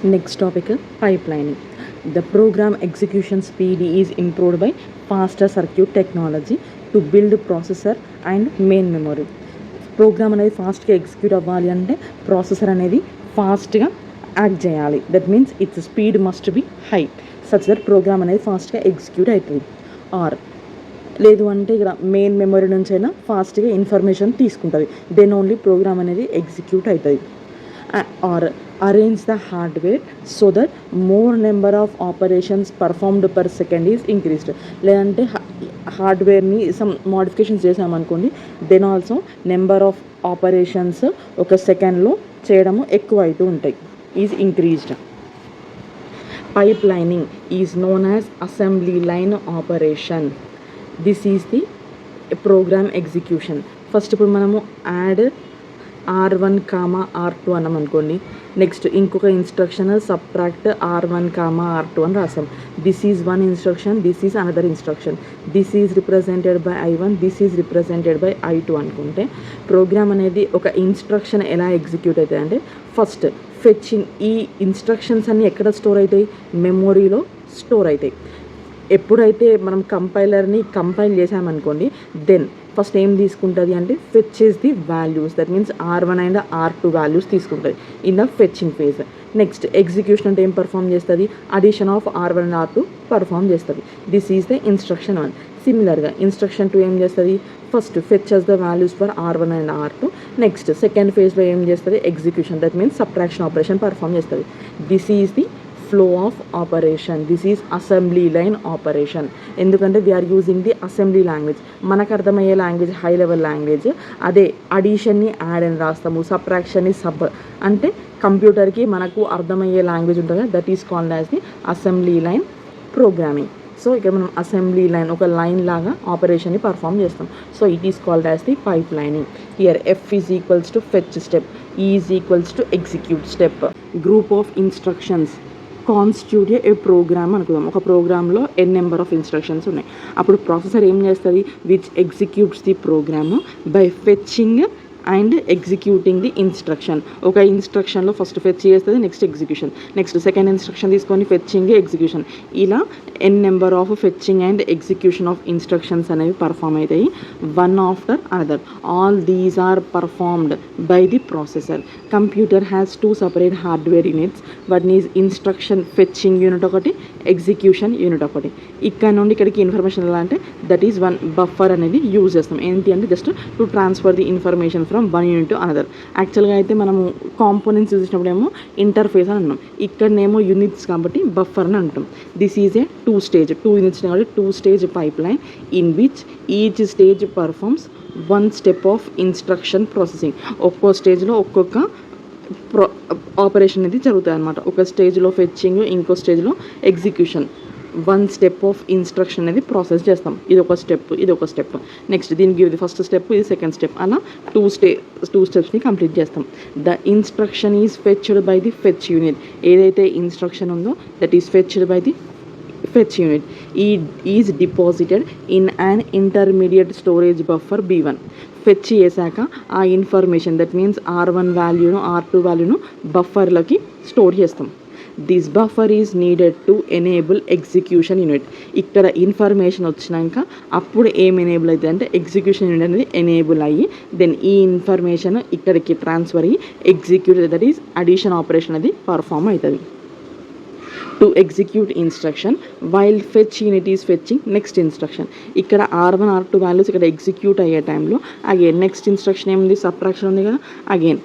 Next topic, pipelining. The program execution speed is improved by faster circuit technology to build processor and main memory. Program అనేది ఫాస్ట్గా execute అవ్వాలి అంటే processor అనేది ఫాస్ట్గా act చేయాలి. That means its speed must be high such that program అనేది ఫాస్ట్గా execute అవుతుంది. ఆర్ లేదు అంటే ఇక్కడ మెయిన్ మెమరీ నుంచి అయినా ఫాస్ట్గా ఇన్ఫర్మేషన్ తీసుకుంటుంది. దెన్ ఓన్లీ ప్రోగ్రామ్ అనేది ఎగ్జిక్యూట్ అవుతుంది. Or arrange the hardware so that more number of operations performed per second is increased. లేదంటే హార్డ్వేర్ని సమ్ మోడిఫికేషన్స్ చేసామనుకోండి, then also number of operations ఒక సెకండ్లో చేయడము ఎక్కువ అవుతూ ఉంటాయి, is increased. Pipelining is known as assembly line operation. This is the program execution. First ఇప్పుడు మనము యాడ్ R1, R2 అన్నాం అనుకోండి. నెక్స్ట్ ఇంకొక ఇన్స్ట్రక్షన్ సబ్ట్రాక్ట్ R1, R2 అని రాసాం. This is one instruction, this is another instruction, this is represented by I1, this is represented by I2 అనుకుంటే programme అనేది ఒక ఇన్స్ట్రక్షన్ ఎలా ఎగ్జిక్యూట్ అవుతుంది అంటే ఫస్ట్ ఫెచ్చింగ్. ఈ ఇన్స్ట్రక్షన్స్ అన్నీ ఎక్కడ స్టోర్ అవుతాయి? మెమొరీలో స్టోర్ అవుతాయి. ఎప్పుడైతే మనం కంపైలర్ని కంపైల్ చేసామనుకోండి, దెన్ ఫస్ట్ ఏం తీసుకుంటుంది అంటే fetches the values. That means R1 and R2 values తీసుకుంటుంది in the fetching phase. Next execution అంటే ఏం పర్ఫామ్ చేస్తుంది? Addition of R1 and R2 perform చేస్తుంది. This is the instruction 1. సిమిలర్గా ఇన్స్ట్రక్షన్ 2 ఏం చేస్తుంది? First fetches the values for R1 and R2. Next second ఫేజ్లో ఏం చేస్తుంది? Execution. That means subtraction operation perform చేస్తుంది. This is the flow of operation. This is assembly line operation. ఎందుకంటే we are using the assembly language. మనకు అర్థమయ్యే language high level language. అదే అడిషన్ని add అని రాస్తాము, సబ్ట్రాక్షన్ని సబ్ అంటే కంప్యూటర్కి మనకు అర్థమయ్యే లాంగ్వేజ్ ఉంటుంది కదా, that is called as the assembly line programming. So ఇక్కడ మనం అసెంబ్లీ లైన్ ఒక లైన్ లాగా ఆపరేషన్ని పర్ఫామ్ చేస్తాం. So it is called as the pipelining. Here F is equals to fetch step, E is equals to execute step. Group of instructions constitute a program అనుకుందాం. ఒక ప్రోగ్రాంలో number of instructions ఉన్నాయి. అప్పుడు processor ఏం చేస్తుంది? Which executes the program by fetching and executing the instruction. ఒక ఇన్స్ట్రక్షన్లో first fetch చేస్తుంది, next execution, next second instruction తీసుకొని ఫెచ్చింగ్ ఎగ్జిక్యూషన్, ఇలా number of fetching and execution of instructions అనేవి పర్ఫామ్ అవుతాయి one after another. All these are performed by the processor. Computer has 2 separate hardware units. One is instruction fetching unit ఒకటి, execution unit ఒకటి. ఇక్కడ నుండి ఇక్కడికి information ఎలా అంటే that is one buffer అనేది యూజ్ చేస్తాం. ఏంటి అంటే just to transfer the information from one unit to another. యాక్చువల్గా అయితే మనము కాంపోనెంట్స్ యూజ్ చేసినప్పుడు ఏమో ఇంటర్ఫేస్ అని అన్నాం, ఇక్కడనేమో యూనిట్స్ కాబట్టి బఫర్ అని అంటాం. This is a 2 stage, 2 units కాబట్టి 2 stage pipeline in which each stage performs 1 step of instruction processing. ఒక్కో స్టేజ్లో ఒక్కొక్క ఆపరేషన్ అనేది జరుగుతుంది అనమాట. ఒక స్టేజ్లో ఫెచ్చింగ్, ఇంకో స్టేజ్లో ఎగ్జిక్యూషన్. 1 step ఆఫ్ ఇన్స్ట్రక్షన్ అనేది ప్రాసెస్ చేస్తాం. ఇది ఒక స్టెప్, ఇది ఒక స్టెప్. నెక్స్ట్ దీనికి ఇది ఫస్ట్ స్టెప్, ఇది సెకండ్ స్టెప్. అలా 2 steps కంప్లీట్ చేస్తాం. The instruction is fetched by the fetch unit. ఏదైతే ఇన్స్ట్రక్షన్ ఉందో that is fetched by the fetch unit. is deposited in an intermediate storage buffer B1. Fetch చేశాక ఆ information that means R1 వాల్యూను R2 వాల్యూను బఫర్లోకి store చేస్తాం. This buffer is needed to enable execution unit. ఇక్కడ information వచ్చినాక అప్పుడు ఏం ఎనేబుల్ అవుతుంది అంటే ఎగ్జిక్యూషన్ యూనిట్ అనేది ఎనేబుల్ అయ్యి దెన్ ఈ ఇన్ఫర్మేషన్ ఇక్కడికి ట్రాన్స్ఫర్ అయ్యి execute that is addition operation అది పర్ఫామ్ అవుతుంది. To execute instruction while fetch unit is fetching next instruction. ఇక్కడ R1 R2 వాల్యూస్ ఇక్కడ ఎగ్జిక్యూట్ అయ్యే టైంలో అగైన్ నెక్స్ట్ ఇన్స్ట్రక్షన్ ఏముంది? సబ్ట్రాక్షన్ ఉంది కదా, again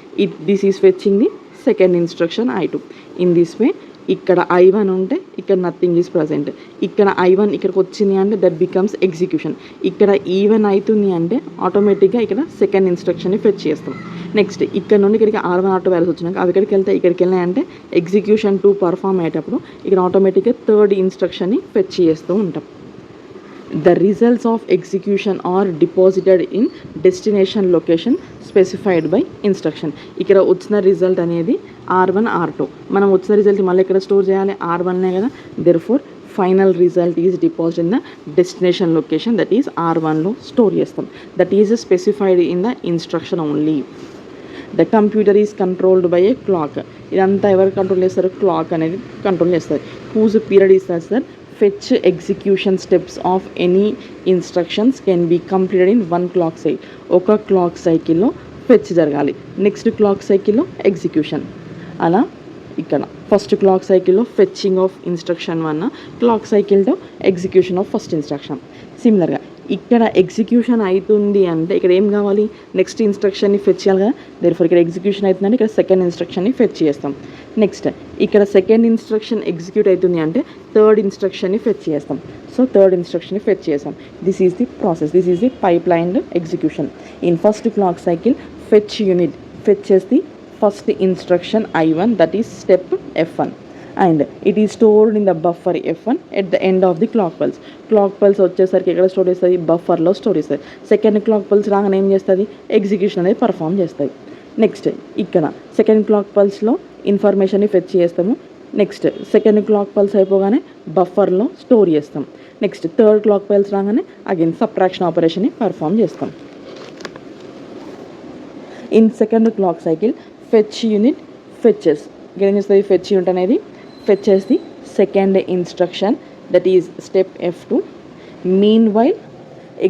this is fetching the second instruction I2. In this వే ఇక్కడ I1 ఉంటే ఇక్కడ నథింగ్ ఈజ్ ప్రజెంట్. ఇక్కడ I1 ఇక్కడికి వచ్చింది అంటే దట్ బికమ్స్ ఎగ్జిక్యూషన్. ఇక్కడ ఈవెన్ అవుతుంది అంటే ఆటోమేటిక్గా ఇక్కడ సెకండ్ ఇన్స్ట్రక్షన్ని ఫెచ్ చేస్తాం. నెక్స్ట్ ఇక్కడ నుండి ఇక్కడికి R1 R2 వాల్యూస్ వచ్చినాక అవి ఇక్కడికి వెళ్తే ఇక్కడికి వెళ్ళాయంటే ఎగ్జిక్యూషన్ 2 పర్ఫామ్ అయ్యేటప్పుడు ఇక్కడ ఆటోమేటిక్గా థర్డ్ ఇన్స్ట్రక్షన్ని ఫెచ్ చేస్తూ ఉంటాం. The results of execution are deposited in destination location specified by instruction. ఇక్కడ వచ్చిన రిజల్ట్ అనేది R1 R2. మనం వచ్చిన రిజల్ట్ మళ్ళీ ఎక్కడ స్టోర్ చేయాలి? R1నే కదా. therefore final result is deposited in the destination location that is R1లో స్టోర్ చేస్తాం. that is specified in the instruction only. The computer is controlled by a clock. ఇదంతా ఎవరు కంట్రోల్ చేస్తారు? క్లాక్ అనేది కంట్రోల్ చేస్తుంది. Whose period is sir fetch execution steps of any instructions can be completed in 1 clock cycle. ఒక clock సైకిల్లో fetch జరగాలి, next clock సైకిల్లో execution. అలా ఇక్కడ ఫస్ట్ క్లాక్ సైకిల్లో ఫెచ్చింగ్ ఆఫ్ ఇన్స్ట్రక్షన్ 1, క్లాక్ సైకిల్తో ఎగ్జిక్యూషన్ ఆఫ్ ఫస్ట్ ఇన్స్ట్రక్షన్. సిమిలర్గా ఇక్కడ ఎగ్జిక్యూషన్ అవుతుంది అంటే ఇక్కడ ఏం కావాలి? నెక్స్ట్ ఇన్స్ట్రక్షన్ని ఫెచ్ చేయాలి కదా. దేర్ఫోర్ ఇక్కడ ఎగ్జిక్యూషన్ అవుతుందంటే ఇక్కడ సెకండ్ ఇన్స్ట్రక్షన్ని ఫెచ్ చేస్తాం. నెక్స్ట్ ఇక్కడ సెకండ్ ఇన్స్ట్రక్షన్ ఎగ్జిక్యూట్ అవుతుంది అంటే థర్డ్ ఇన్స్ట్రక్షన్ని ఫెచ్ చేస్తాం. సో థర్డ్ ఇన్స్ట్రక్షన్ని ఫెచ్ చేస్తాం. This is the process, this is the pipe line execution. In first clock cycle fetch unit fetches the first instruction I1, that is step F1, and it is stored in the buffer F1 at the end of the clock pulse. Clock pulse వచ్చేసరికి ఎక్కడ store చేస్తుంది? బఫర్లో store చేస్తుంది. Second clock pulse రాగానే ఏం చేస్తుంది? Execution అనేది perform చేస్తుంది. Next ఇక్కడ సెకండ్ క్లాక్ పల్స్లో ఇన్ఫర్మేషన్ని ఫెచ్ చేస్తాము. నెక్స్ట్ సెకండ్ క్లాక్ పల్స్ అయిపోగానే బఫర్లో స్టోర్ చేస్తాం. నెక్స్ట్ థర్డ్ క్లాక్ పల్స్ రాగానే అగైన్ సబ్ట్రాక్షన్ ఆపరేషన్ని పర్ఫామ్ చేస్తాం. In second clock cycle fetch unit fetches. ఇక్కడ ఏం చేస్తుంది? ఫెచ్ యూనిట్ అనేది fetches the second instruction, that is step F2. Mean while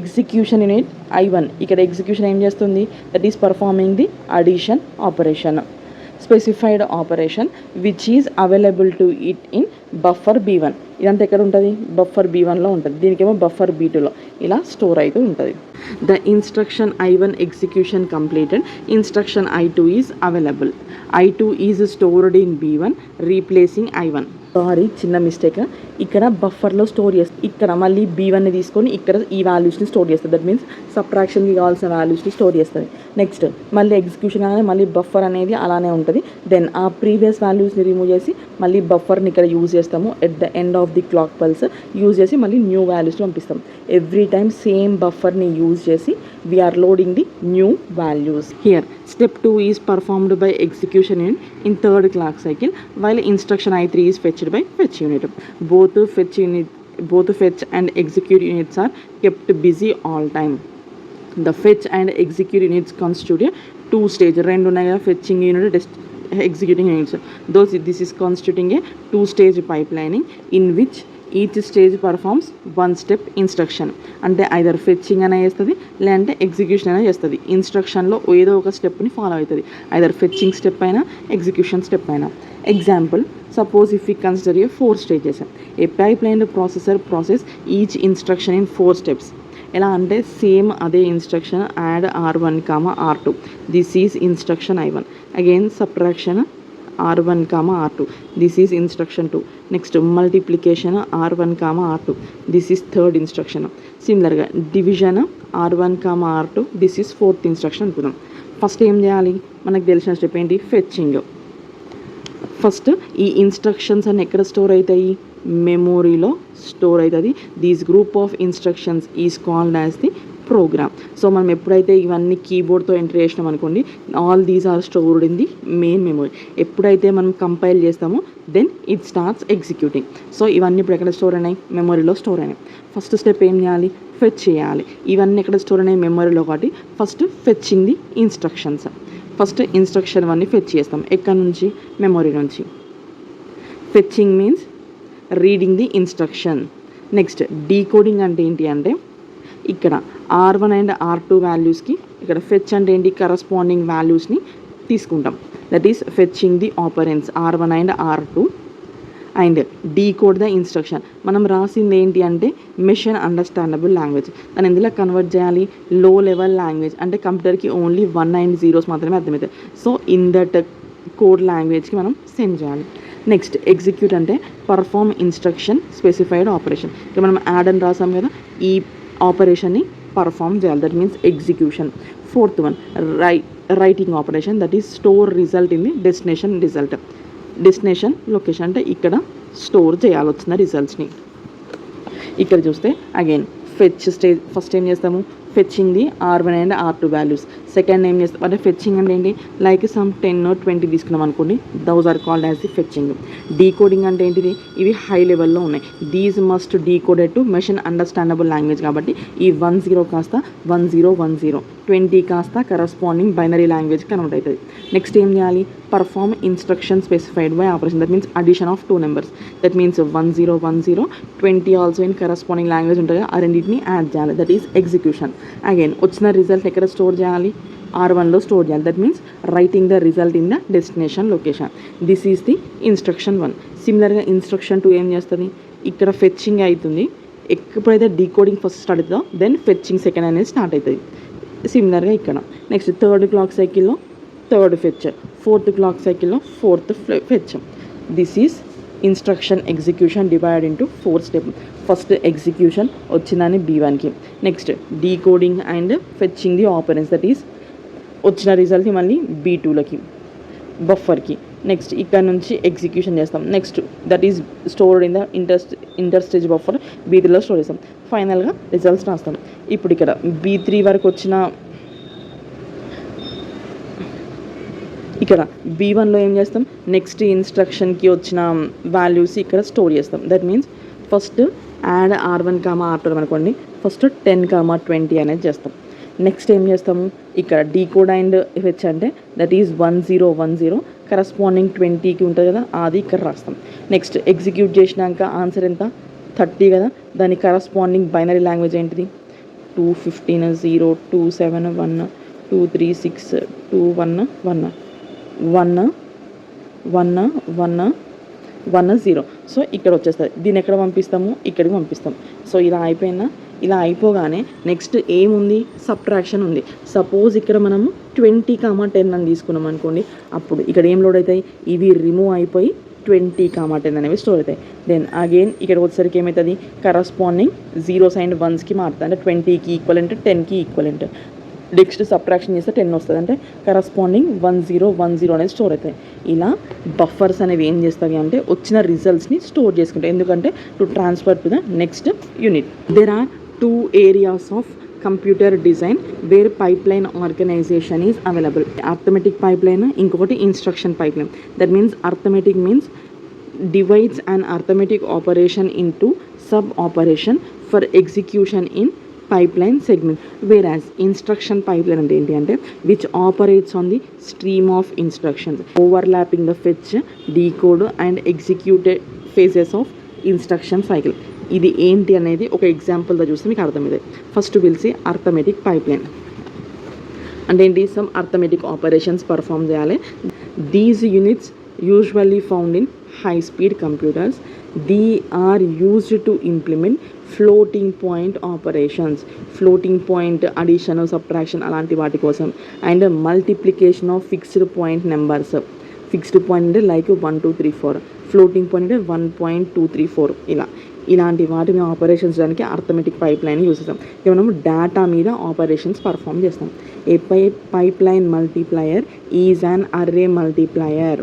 execution unit I1 ఇక్కడ execution ఏం చేస్తుంది? That is performing the addition operation, specified operation which is available to it in buffer B1. ఇదంతా ఎక్కడ ఉంటుంది? Buffer B1లో ఉంటుంది. దీనికేమో buffer B2లో ఇలా store అవుతూ ఉంటుంది. The instruction I1 execution completed, instruction I2 is available. I2 is stored in B1 replacing I1. Sorry, చిన్న mistake. ఇక్కడ బఫర్లో store చేస్తుంది, ఇక్కడ మళ్ళీ B1ని తీసుకొని ఇక్కడ ఈ వాల్యూస్ని స్టోర్ చేస్తుంది. దట్ మీన్స్ సబ్ట్రాక్షన్కి కావాల్సిన వాల్యూస్ని స్టోర్ చేస్తుంది. నెక్స్ట్ మళ్ళీ ఎగ్జిక్యూషన్ కానీ మళ్ళీ బఫర్ అనేది అలానే ఉంటుంది. దెన్ ఆ ప్రీవియస్ వాల్యూస్ని రిమూవ్ చేసి మళ్ళీ బఫర్ని ఇక్కడ యూజ్ చేస్తాము. At the end of the clock pulse use చేసి మళ్ళీ న్యూ వాల్యూస్ని పంపిస్తాం. ఎవ్రీ టైమ్ సేమ్ బఫర్ని యూజ్ చేసి we're loading the new values. Here step 2 is performed by execution unit in third clock cycle while instruction I3 is fetched by fetch unit. Both fetch and execute units are kept busy all time. The fetch and execute units constitute a two-stage. రెండు ఉన్నాయి కదా, fetching unit, executing units. This is constituting a two-stage pipelining in which each stage performs one step instruction. అంటే either fetching అయినా చేస్తుంది లేదంటే execution అయినా చేస్తుంది. ఇన్స్ట్రక్షన్లో ఏదో ఒక స్టెప్ని ఫాలో అవుతుంది, ఐదర్ ఫెచ్చింగ్ స్టెప్ అయినా ఎగ్జిక్యూషన్ స్టెప్ అయినా. Example, suppose if we consider a 4 stages, a pipeline processor process each instruction in 4 steps. ఎలా అంటే సేమ్ అదే instruction add R1, R2. This is instruction I1. Again subtraction R1, R2. This is instruction 2. Next multiplication R1, R2. This is third instruction. సిమిలర్గా division R1, R2. This is fourth instruction అనుకుందాం. First ఏం చేయాలి? మనకు తెలిసిన step ఏంటి? Fetching. First ఈ instructions అన్ని ఎక్కడ స్టోర్ అవుతాయి? మెమోరీలో స్టోర్ అవుతుంది. These group of instructions is called as the program. So మనం ఎప్పుడైతే ఇవన్నీ కీబోర్డ్తో ఎంటర్ చేసినాం అనుకోండి, all these are stored in the main memory. ఎప్పుడైతే మనం కంపైల్ చేస్తామో then it starts executing. So ఇవన్నీ ఇప్పుడు ఎక్కడ స్టోర్ అయినాయి? మెమొరీలో స్టోర్ అయినాయి. ఫస్ట్ స్టెప్ ఏం చేయాలి? ఫెచ్ చేయాలి. ఇవన్నీ ఎక్కడ స్టోర్ అయినాయి? మెమొరీలో. కాబట్టి first fetching the instructions. First instruction 1ని ఫెచ్ చేస్తాం. ఎక్కడి నుంచి? మెమొరీ నుంచి. Fetching means reading the instruction. Next decoding అంటే ఏంటి అంటే ఇక్కడ R1 అండ్ R2 వాల్యూస్కి ఇక్కడ ఫెచ్ అంటే ఏంటి? కరస్పాండింగ్ వాల్యూస్ని తీసుకుంటాం. That is fetching the operands R1 and R2 and decode the instruction. మనం రాసింది ఏంటి అంటే మెషిన్ అండర్స్టాండబుల్ లాంగ్వేజ్. దాన్ని ఎందులో కన్వర్ట్ చేయాలి? లో లెవెల్ లాంగ్వేజ్. అంటే కంప్యూటర్కి ఓన్లీ 1 and 0s మాత్రమే అర్థమవుతాయి. సో ఇన్ దట్ కోడ్ లాంగ్వేజ్కి మనం సెండ్ చేయాలి. నెక్స్ట్ ఎగ్జిక్యూట్ అంటే పర్ఫార్మ్ ఇన్స్ట్రక్షన్ స్పెసిఫైడ్ ఆపరేషన్. ఇక్కడ మనం యాడ్ అని రాసాం కదా, ఈ ఆపరేషన్ని పర్ఫార్మ్ చేయాలి. That means execution. Fourth one writing operation, that is store result in the destination result. Destination location అంటే ఇక్కడ స్టోర్ చేయాలి వచ్చిన రిజల్ట్స్ని. ఇక్కడ చూస్తే అగైన్ ఫెచ్ స్టేజ్. ఫస్ట్ ఏం చేస్తాము? Fetching the R1 and R2 values. Second ఏం చేస్తాం అంటే ఫెచ్చింగ్ అంటే ఏంటి, లైక్ సమ్ 10 or 20 తీసుకున్నాం అనుకోండి, those are called as the fetching. Decoding అంటే ఏంటిది, ఇవి హై లెవెల్లో ఉన్నాయి. These must decoded to machine understandable language కాబట్టి ఈ 10 కాస్త 1010, 20 కాస్త కరస్పాండింగ్ బైనరీ లాంగ్వేజ్ కన్వర్ట్ అవుతుంది. నెక్స్ట్ ఏం చేయాలి, perform instruction specified by operation, that means addition of 2 numbers, that means 1010, 20 also in corresponding language ఉంటుంది, ఆ రెండింటిని యాడ్ చేయాలి, దట్ ఈస్ ఎగ్జిక్యూషన్. అగైన్ వచ్చిన రిజల్ట్ ఎక్కడ స్టోర్ చేయాలి, R1లో స్టోర్ చేయాలి, that means writing the result in the destination location. This is the instruction 1. సిమిలర్గా instruction 2 ఏం చేస్తుంది, ఇక్కడ ఫెచ్చింగ్ అవుతుంది, ఎప్పుడైతే డీకోడింగ్ ఫస్ట్ స్టార్ట్ అవుతుందో దెన్ ఫెచ్చింగ్ సెకండ్ అనేది స్టార్ట్ అవుతుంది. సిమిలర్గా ఇక్కడ నెక్స్ట్ థర్డ్ క్లాక్ సైకిల్లో థర్డ్ ఫెచ్, ఫోర్త్ క్లాక్ సైకిల్లో fourth fetch. This is instruction execution divide into 4 steps. First execution వచ్చిందని B1కి, next decoding and fetching the operands, that is వచ్చిన రిజల్ట్ని మళ్ళీ B2లకి బఫర్కి, నెక్స్ట్ ఇక్కడ నుంచి ఎగ్జిక్యూషన్ చేస్తాం, next that is stored in the interstage buffer B3లో స్టోర్ చేస్తాం, ఫైనల్గా రిజల్ట్స్ రాస్తాం. ఇప్పుడు ఇక్కడ B3 వరకు వచ్చిన, ఇక్కడ B1లో ఏం చేస్తాం, నెక్స్ట్ ఇన్స్ట్రక్షన్కి వచ్చిన వాల్యూస్ ఇక్కడ స్టోర్ చేస్తాం, that means first add R1, R2 అనుకోండి, ఫస్ట్ 10, 20 అనేది చేస్తాం. నెక్స్ట్ ఏం చేస్తాము, ఇక్కడ డీకోడ్ అండ్ ఫెచ్ అంటే దట్ ఈజ్ 1010, కరస్పాండింగ్ 20కి ఉంటుంది కదా, అది ఇక్కడ రాస్తాం. నెక్స్ట్ ఎగ్జిక్యూట్ చేసినాక ఆన్సర్ ఎంత, 30 కదా, దాని కరస్పాండింగ్ బైనరీ లాంగ్వేజ్ ఏంటిది, 215, 0, 27, 1, 2, 3, 6, 2, 1, 1, 1, 1, 1, 1, 0. సో ఇక్కడ వచ్చేస్తుంది. దీన్ని ఎక్కడ పంపిస్తాము, ఇక్కడికి పంపిస్తాం. సో ఇలా అయిపోయినా, ఇలా అయిపోగానే నెక్స్ట్ ఏముంది, సబ్ట్రాక్షన్ ఉంది. సపోజ్ ఇక్కడ మనము 20, 10 అని తీసుకున్నాం అనుకోండి, అప్పుడు ఇక్కడ ఏం లోడ్ అవుతాయి, ఇవి రిమూవ్ అయిపోయి 20, 10 అనేవి స్టోర్ అవుతాయి. దెన్ అగైన్ ఇక్కడ వచ్చేసరికి ఏమవుతుంది, కరస్పాండింగ్ 0s and 1sకి మారుతుంది, అంటే 20కి ఈక్వలెంట్, 10కి ఈక్వలెంట్. నెక్స్ట్ సబ్ట్రాక్షన్ చేస్తే 10 వస్తుంది, అంటే కరస్పాండింగ్ 1010 అనేది స్టోర్ అవుతాయి. ఇలా బఫర్స్ అనేవి ఏం చేస్తాయి అంటే వచ్చిన రిజల్ట్స్ని స్టోర్ చేసుకుంటాయి, ఎందుకంటే to transfer to the next unit. There are 2 areas of computer design where pipeline organization is available. Arithmetic pipeline, ఇంకొకటి instruction pipeline. That means arithmetic means divides an arithmetic operation into sub operation for execution in pipeline segment, whereas instruction pipeline అంటే ఏంటి అంటే which operates on the stream of instructions overlapping the fetch, decode and executed phases of instruction cycle. ఇది ఏంటి అనేది ఒక ఎగ్జాంపుల్తో చూస్తే మీకు అర్థమవుతుంది. ఫస్ట్ పిలిచి అర్థమెటిక్ పైప్లైన్ అంటే ఏంటి, సమ్ అర్థమెటిక్ ఆపరేషన్స్ పర్ఫామ్ చేయాలి. These units usually found in high speed computers. They are used to implement floating point operations, floating point addition, subtraction అలాంటి వాటి కోసం, and multiplication of fixed point numbers. Fixed point అంటే like 1, 2, 3, 4, floating point అంటే 1.234, ఇలాంటి వాటి మేము operations చేయడానికి arithmetic pipe line use చేస్తాం. ఇక మనం డేటా మీద ఆపరేషన్స్ పర్ఫామ్ చేస్తాం. A pipeline multiplier is an array multiplier.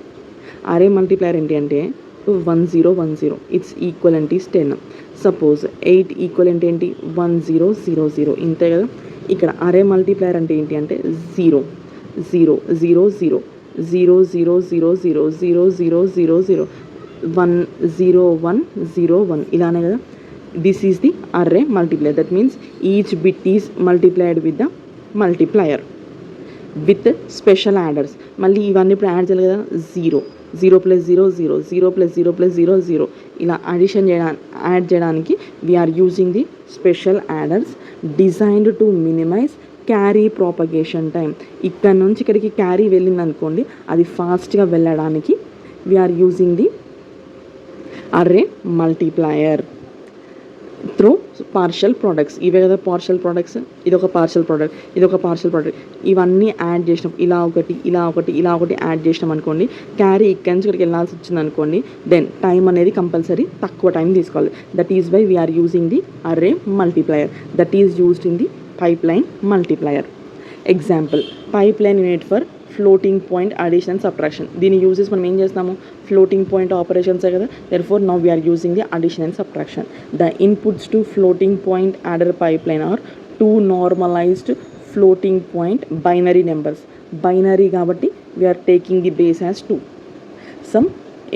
Array multiplier ఏంటి అంటే 1010 it's equivalent is 10. Suppose 8 equivalent ఏంటి 1000, ఇంతే కదా. ఇక్కడ అర్రే మల్టీప్లయర్ అంటే ఏంటి అంటే 0 0 0 0 0 0 0 0 0 0 0 0 1 0 1 0 1 ఇలానే కదా. This is the array multiplier, that means each bit is multiplied with the multiplier with special adders. మళ్ళీ ఇవన్నీ ఇప్పుడు యాడ్ చేయాలి కదా, 0 0 + 0 0 0 + 0 + 0 0 ఇలా అడిషన్ యాడ్ చేయడానికి we are using the special adders designed to minimize carry propagation time. ఇక్కడ నుంచి ఇక్కడికి క్యారీ వెళ్ళింది అనుకోండి, అది ఫాస్ట్గా వెళ్ళడానికి we are using the array multiplier through partial products. ఇవే కదా పార్షల్ ప్రోడక్ట్స్, ఇదొక పార్షల్ ప్రోడక్ట్, ఇదొక పార్షల్ ప్రోడక్ట్. ఇవన్నీ యాడ్ చేసినాం, ఇలా ఒకటి ఇలా ఒకటి ఇలా ఒకటి యాడ్ చేసినాం అనుకోండి, క్యారీ ఇక్కడి నుంచి ఇక్కడికి వెళ్ళాల్సి వచ్చింది అనుకోండి, దెన్ టైం అనేది కంపల్సరీ తక్కువ టైం తీసుకోవాలి. That is why we are using the array multiplier, that is used in the pipeline multiplier. Example, pipeline unit for floating point addition and subtraction. దీని యూజెస్ మనం ఏం చేస్తాము, ఫ్లోటింగ్ పాయింట్ ఆపరేషన్సే కదా. Therefore now we are using the addition and subtraction. The inputs to floating point adder pipeline are two normalized floating point binary numbers. Binary కాబట్టి we are taking the base as 2. Some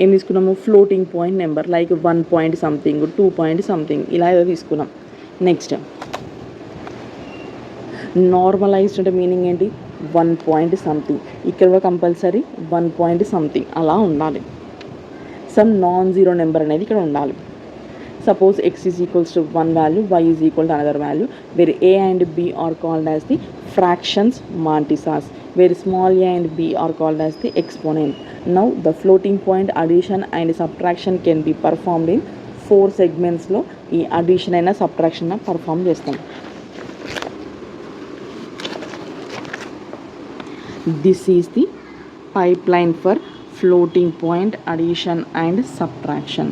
ఏం తీసుకున్నాము, floating point number like 1 point something, 2 point something, ఇలా ఏదో తీసుకున్నాం. Next normalised అంటే meaning ఏంటి, 1 point something, ఇక్కడ compulsory 1 point something అలా ఉండాలి. సమ్ నాన్ జీరో నెంబర్ అనేది ఇక్కడ ఉండాలి. Suppose x is equals to one value, y is equal to another value, where a and b are called as the fractions mantisas, where small a and b are called as the exponent. Now the floating point addition and subtraction can be performed in 4 segments లో ఈ addition అయినా subtraction perform చేస్తాం. This is the pipeline for floating point addition and subtraction.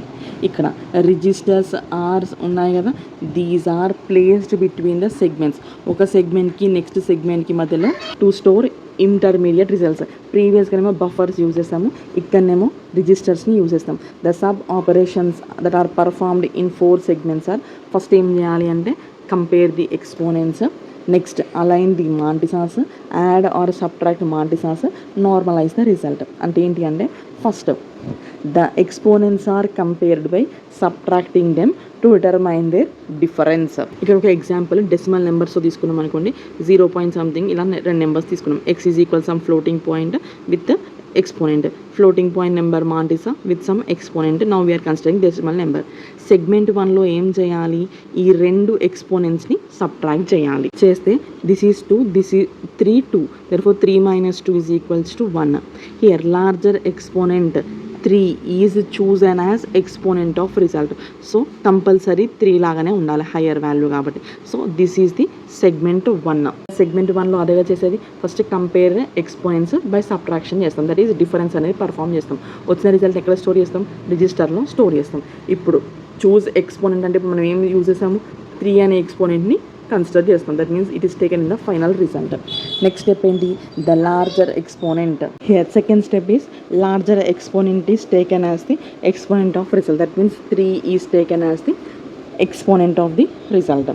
ఇక్కడ registers Rs ఉన్నాయి కదా, these are placed between the segments. ఒక సెగ్మెంట్కి నెక్స్ట్ సెగ్మెంట్కి మధ్యలో టు స్టోర్ ఇంటర్మీడియట్ రిజల్ట్స్. ప్రీవియస్గానేమో బఫర్స్ యూజ్ చేస్తాము, ఇక్కడనేమో రిజిస్టర్స్ని యూజ్ చేస్తాం. The sub operations that are performed in 4 segments are, first ఏం చేయాలి అంటే compare the exponents, next align the mantissas, add or subtract mantissas, normalize the result. అంటే ఏంటి అంటే first the exponents are compared by subtracting them to determine their difference. ఇక్కడ ఒక example decimal numbers తీసుకున్నాం అనుకోండి, 0 పాయింట్ సంథింగ్, ఇలా 2 numbers తీసుకున్నాం. x is equal some floating point with exponent, floating point number mantissa with some exponent. Now we are considering decimal number. Segment 1 లో ఏం చేయాలి, ఈ 2 ఎక్స్పోనెంట్స్ని సబ్ట్రాక్ట్ చేయాలి. చేస్తే this is 2, this is 3, 2, therefore 3 minus 2 is equals to 1. Here larger exponent 3 is chosen as exponent of result. So compulsory 3 లాగానే ఉండాలి, higher value కాబట్టి. So this is the segment 1. Segment 1లో అదేగా చేసేది, first compare exponents by subtraction చేస్తాం, that is difference అనేది perform చేస్తాం. వచ్చిన రిజల్ట్ ఎక్కడ స్టోర్ చేస్తాం, రిజిస్టర్లో స్టోర్ చేస్తాం. ఇప్పుడు చూజ్ ఎక్స్పోనెంట్ అంటే ఇప్పుడు మనం ఏం యూజ్ చేసాము, 3 అనే ఎక్స్పోనెంట్ని కన్సిడర్ చేస్తాం. That means it is taken in the final result. Next step ఏంటి, the larger exponent. Here second step is larger exponent is taken as the exponent of result. That means 3 is taken as the exponent of the result.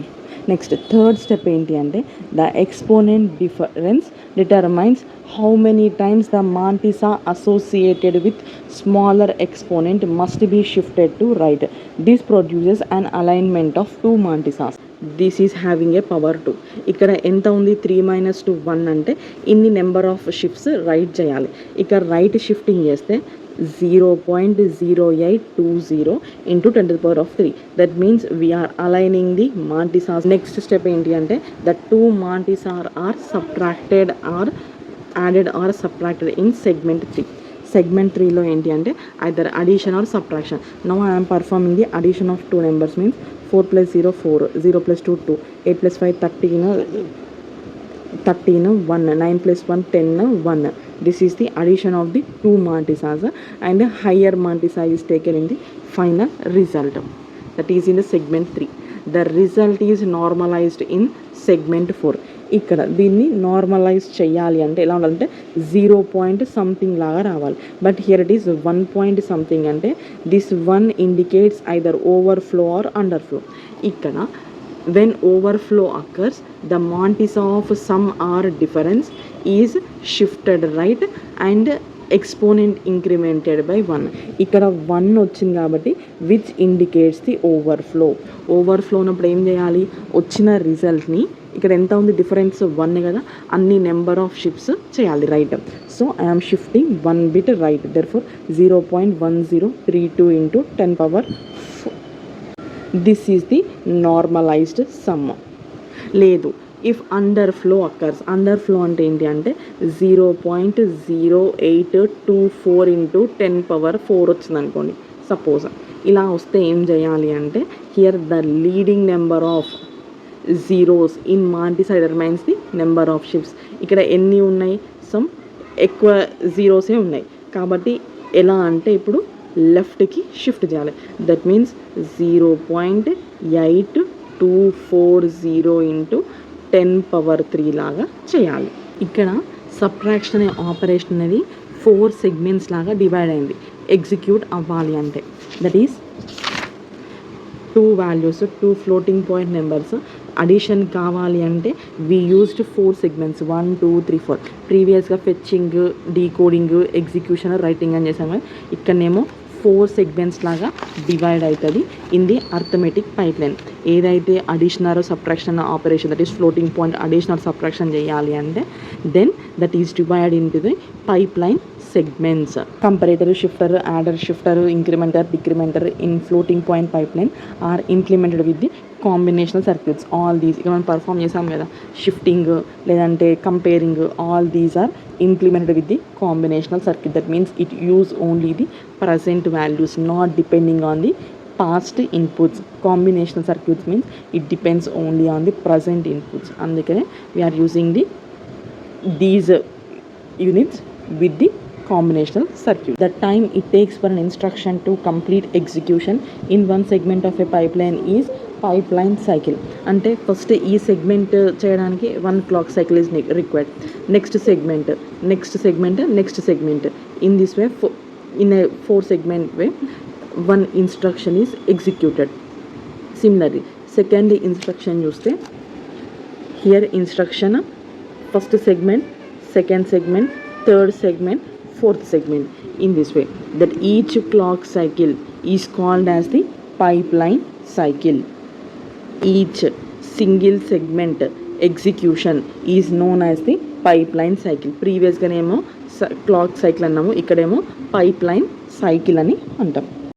Next third step ఏంటి అంటే the exponent difference determines how many times the mantissa associated with smaller exponent must be shifted to right. This produces an alignment of 2 mantissas. This is having a power 2. ఇక్కడ ఎంత ఉంది, 3 minus 2 1 అంటే ఇన్ని number of shifts right చేయాలి. ఇక్కడ right shifting చేస్తే 0.0820 into 10 to the power of 3. That means we are aligning the mantisas. Next step ఏంటి అంటే the 2 mantisas are subtracted or added or subtracted in segment 3. Segment 3లో ఏంటి అంటే either addition or subtraction. Now I am performing the addition of 2 numbers, means 4 plus 0 4, 0 plus 2 2, 8 plus 5 13, 1, 9 plus 1 10, 1. This is the addition of the 2 mantisas and a higher mantissa is taken in the final result, that is in the segment 3. The result is normalized in segment 4. ఇక్కడ దీన్ని normalise చేయాలి అంటే ఎలా ఉండాలంటే 0 point something లాగా రావాలి. But here it is 1 point something అంటే this 1 indicates either overflow or underflow. ఇక్కడ when overflow occurs, the mantissa of sum or difference is shifted right and exponent incremented by 1. ఇక్కడ 1 వచ్చింది కాబట్టి which indicates the overflow. Overflow ఉన్నప్పుడు ఏం చేయాలి, వచ్చిన రిజల్ట్ని ఇక్కడ ఎంత ఉంది డిఫరెన్స్ 1 కదా, అన్ని నెంబర్ ఆఫ్ షిఫ్ట్స్ చేయాలి right. So I'm shifting 1 bit right. Therefore 0.1032 into 10 power. This is the normalized sum. లేదు, ఇఫ్ అండర్ఫ్లో అక్కర్స్. అండర్ఫ్లో అంటే ఏంటి అంటే 0.0824 into 10 power 4 వచ్చింది అనుకోండి సపోజ్. ఇలా వస్తే ఏం చేయాలి అంటే here the leading number of zeros in mantissa determines the number of shifts. ఇక్కడ ఎన్ని ఉన్నాయి, సమ్ ఎక్కువ జీరోసే ఉన్నాయి కాబట్టి ఎలా అంటే ఇప్పుడు లెఫ్ట్కి షిఫ్ట్ చేయాలి. దట్ మీన్స్ 0.8240 into 10 power 3 లాగా చేయాలి. ఇక్కడ సబ్ట్రాక్షన్ అనే ఆపరేషన్ అనేది 4 segments లాగా డివైడ్ అయింది ఎగ్జిక్యూట్ అవ్వాలి అంటే. That is 2 values, 2 floating point numbers addition కావాలి అంటే వీ యూస్డ్ 4 సెగ్మెంట్స్ 1 2 3 4. ప్రీవియస్గా ఫెచ్చింగ్, డీకోడింగ్, ఎగ్జిక్యూషన్, రైటింగ్ అని చేసాం కదా, ఇక్కడనేమో 4 సెగ్మెంట్స్ లాగా డివైడ్ అవుతుంది in the arithmetic pipeline. ఏదైతే additional subtraction operation, that is floating point additional subtraction చేయాలి అంటే then that is divide into the pipeline segments. Comparator, shifter, adder, shifter, incrementer, decrementer in floating point pipeline are implemented with the combinational circuits. All these ఇక్కడ మనం perform చేసాం కదా, shifting లేదంటే comparing, all these are implemented with the combinational circuit. That means it use only the present values, not depending on the past inputs. Combinational circuits means it depends only on the present inputs. అందుకనే we are using these units with the combinational circuit. The time it takes for an instruction to complete execution in one segment of a pipeline is pipeline cycle. అంటే first ఈ segment చేయడానికి 1 clock cycle is required. Next segment in this way ఇన్ a 4 segment way 1 instruction is executed. Similarly second instruction చూస్తే here instruction first segment, second segment, third segment, fourth segment. In this way that each clock cycle is called as the pipeline cycle. Each single segment execution is known as the pipeline cycle. Previous ga nemo clock cycle annamu, ikkademo pipeline cycle ani antam.